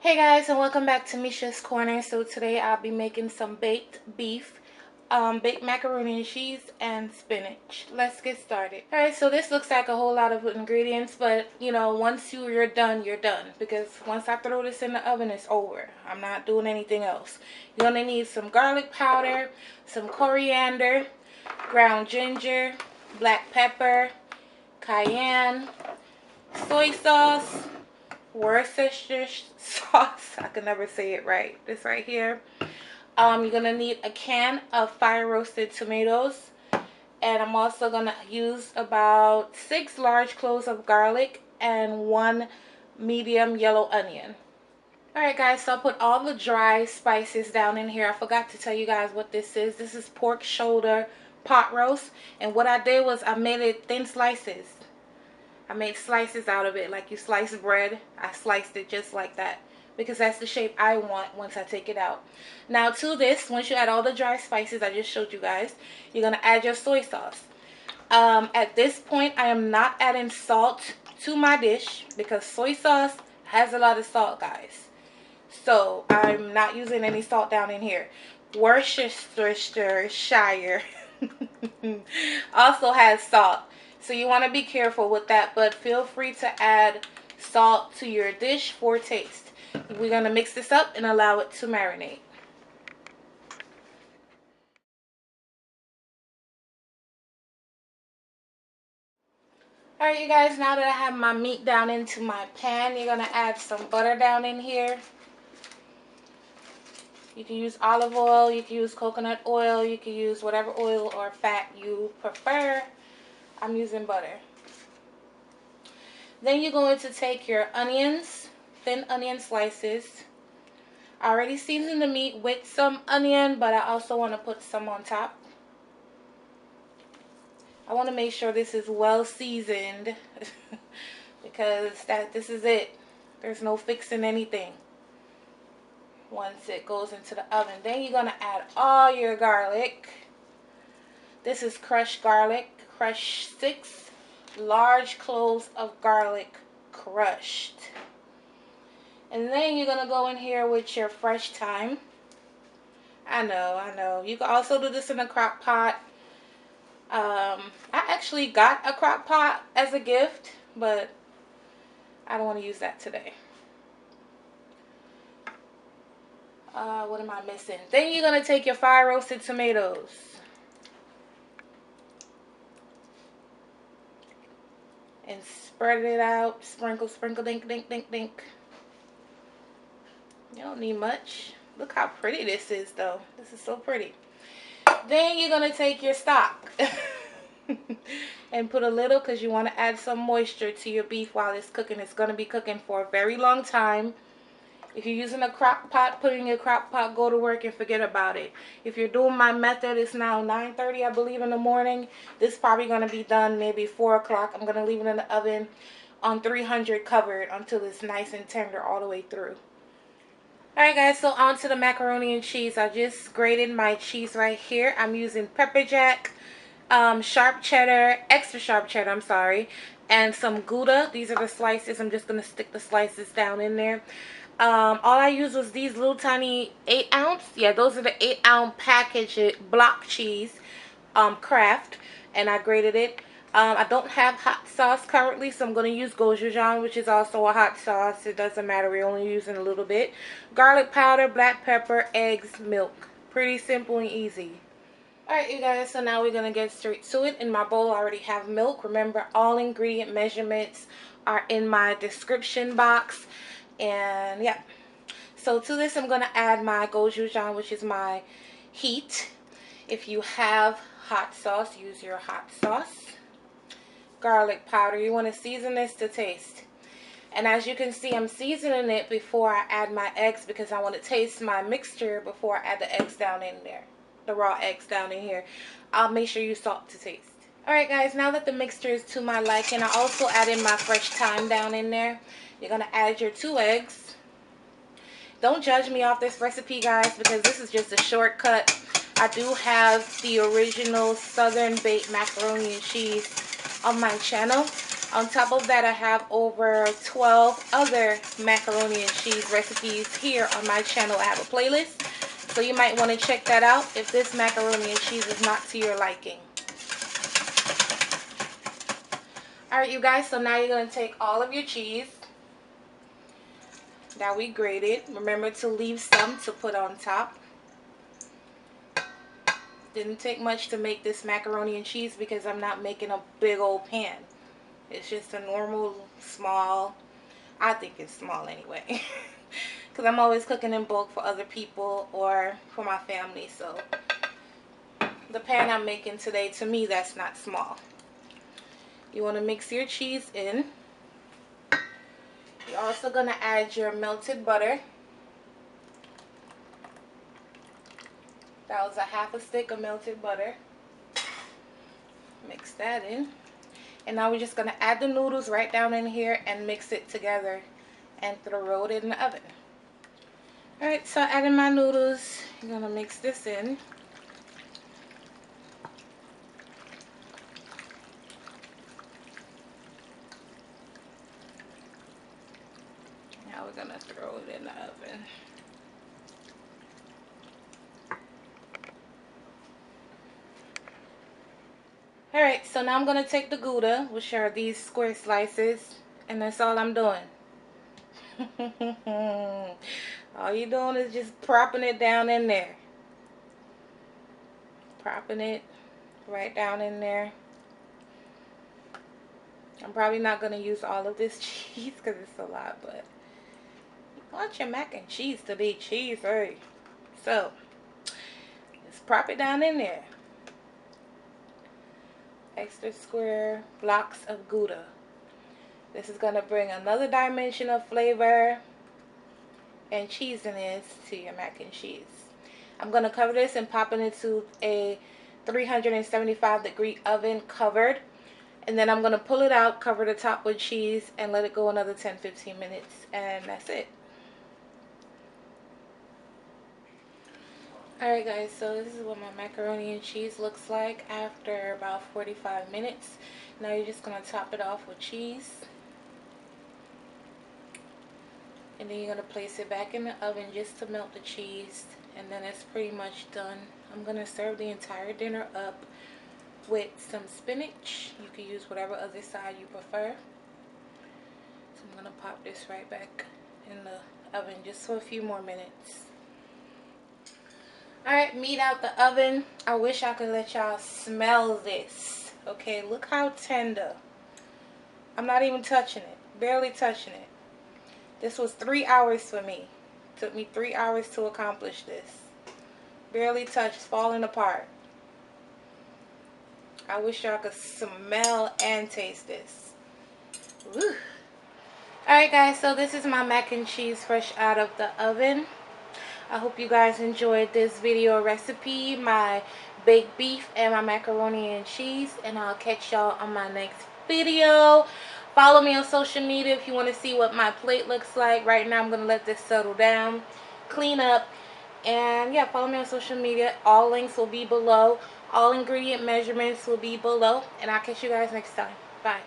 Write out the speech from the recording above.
Hey guys, and welcome back to Mesha's Corner. So today I'll be making some baked beef, baked macaroni and cheese, and spinach. Let's get started. Alright, so this looks like a whole lot of ingredients, but you know, once you're done, you're done. Because once I throw this in the oven, it's over. I'm not doing anything else. You're gonna need some garlic powder, some coriander, ground ginger, black pepper, cayenne, soy sauce, Worcestershire sauce. I can never say it right. This right here. You're gonna need a can of fire roasted tomatoes, and I'm also gonna use about 6 large cloves of garlic and 1 medium yellow onion. Alright guys, so I put all the dry spices down in here. I forgot to tell you guys what this is. This is pork shoulder pot roast, and what I did was I made it thin slices. I made slices out of it like you slice bread. I sliced it just like that because that's the shape I want once I take it out. Now to this, once you add all the dry spices I just showed you guys, you're going to add your soy sauce. At this point, I am not adding salt to my dish because soy sauce has a lot of salt, guys. So I'm not using any salt down in here. Worcestershire also has salt. So you want to be careful with that, but feel free to add salt to your dish for taste. We're going to mix this up and allow it to marinate. Alright you guys, now that I have my meat down into my pan, you're going to add some butter down in here. You can use olive oil, you can use coconut oil, you can use whatever oil or fat you prefer. I'm using butter. Then you're going to take your onions, thin onion slices. I already seasoned the meat with some onion, but I also want to put some on top. I want to make sure this is well seasoned because this is it. There's no fixing anything once it goes into the oven. Then you're going to add all your garlic. This is crushed garlic. Crush 6 large cloves of garlic crushed. And then you're going to go in here with your fresh thyme. I know. You can also do this in a crock pot. I actually got a crock pot as a gift, but I don't want to use that today. What am I missing? Then you're going to take your fire roasted tomatoes. And spread it out. Sprinkle, dink, dink, dink, dink. You don't need much. Look how pretty this is, though. This is so pretty. Then you're going to take your stock and put a little, because you want to add some moisture to your beef while it's cooking. It's going to be cooking for a very long time. If you're using a crock pot, put it in your crock pot, go to work and forget about it. If you're doing my method, it's now 9:30, I believe, in the morning. This is probably going to be done maybe 4 o'clock. I'm going to leave it in the oven on 300 covered until it's nice and tender all the way through. Alright guys, so on to the macaroni and cheese. I just grated my cheese right here. I'm using pepper jack, sharp cheddar, extra sharp cheddar, I'm sorry, and some Gouda. These are the slices. I'm just going to stick the slices down in there. All I used was these little tiny 8-ounce. Yeah, those are the 8-ounce package block cheese, Kraft, and I grated it. I don't have hot sauce currently, so I'm going to use gochujang, which is also a hot sauce. It doesn't matter. We're only using a little bit. Garlic powder, black pepper, eggs, milk. Pretty simple and easy. Alright you guys, so now we're going to get straight to it. In my bowl I already have milk. Remember, all ingredient measurements are in my description box. And yeah, so to this I'm going to add my gochujang, which is my heat. If you have hot sauce, use your hot sauce. Garlic powder, you want to season this to taste. And as you can see, I'm seasoning it before I add my eggs because I want to taste my mixture before I add the eggs down in there. The raw eggs down in here. I'll make sure you salt to taste. Alright guys, now that the mixture is to my liking, I also added my fresh thyme down in there. You're going to add your 2 eggs. Don't judge me off this recipe, guys, because this is just a shortcut. I do have the original Southern baked macaroni and cheese on my channel. On top of that, I have over 12 other macaroni and cheese recipes here on my channel. I have a playlist, so you might want to check that out if this macaroni and cheese is not to your liking. Alright, you guys, so now you're going to take all of your cheese that we grated. Remember to leave some to put on top. Didn't take much to make this macaroni and cheese because I'm not making a big old pan. It's just a normal, small, I think it's small anyway. Because I'm always cooking in bulk for other people or for my family. So the pan I'm making today, to me, that's not small. You want to mix your cheese in. You're also going to add your melted butter. That was a half a stick of melted butter. Mix that in. And now we're just going to add the noodles right down in here and mix it together and throw it in the oven. Alright, so adding my noodles, I'm going to mix this in. Now we're going to throw it in the oven. Alright, so now I'm going to take the Gouda, which are these square slices, and that's all I'm doing. All you're doing is just propping it down in there. Propping it right down in there. I'm probably not going to use all of this cheese because it's a lot, but you want your mac and cheese to be cheesy. So, just prop it down in there. Extra square blocks of Gouda. This is going to bring another dimension of flavor and cheesiness to your mac and cheese. I'm going to cover this and pop it into a 375-degree oven covered. And then I'm going to pull it out, cover the top with cheese, and let it go another 10-15 minutes. And that's it. Alright guys, so this is what my macaroni and cheese looks like after about 45 minutes. Now you're just going to top it off with cheese. And then you're going to place it back in the oven just to melt the cheese. And then it's pretty much done. I'm going to serve the entire dinner up with some spinach. You can use whatever other side you prefer. So I'm going to pop this right back in the oven just for a few more minutes. Alright, meat out the oven. I wish I could let y'all smell this. Okay, look how tender. I'm not even touching it. Barely touching it. This was 3 hours for me. Took me 3 hours to accomplish this. Barely touched, falling apart. I wish y'all could smell and taste this. Woo. Alright guys, so this is my mac and cheese fresh out of the oven. I hope you guys enjoyed this video recipe, my baked beef and my macaroni and cheese, and I'll catch y'all on my next video. Follow me on social media if you want to see what my plate looks like. Right now I'm going to let this settle down, clean up, and yeah, follow me on social media. All links will be below. All ingredient measurements will be below, and I'll catch you guys next time. Bye.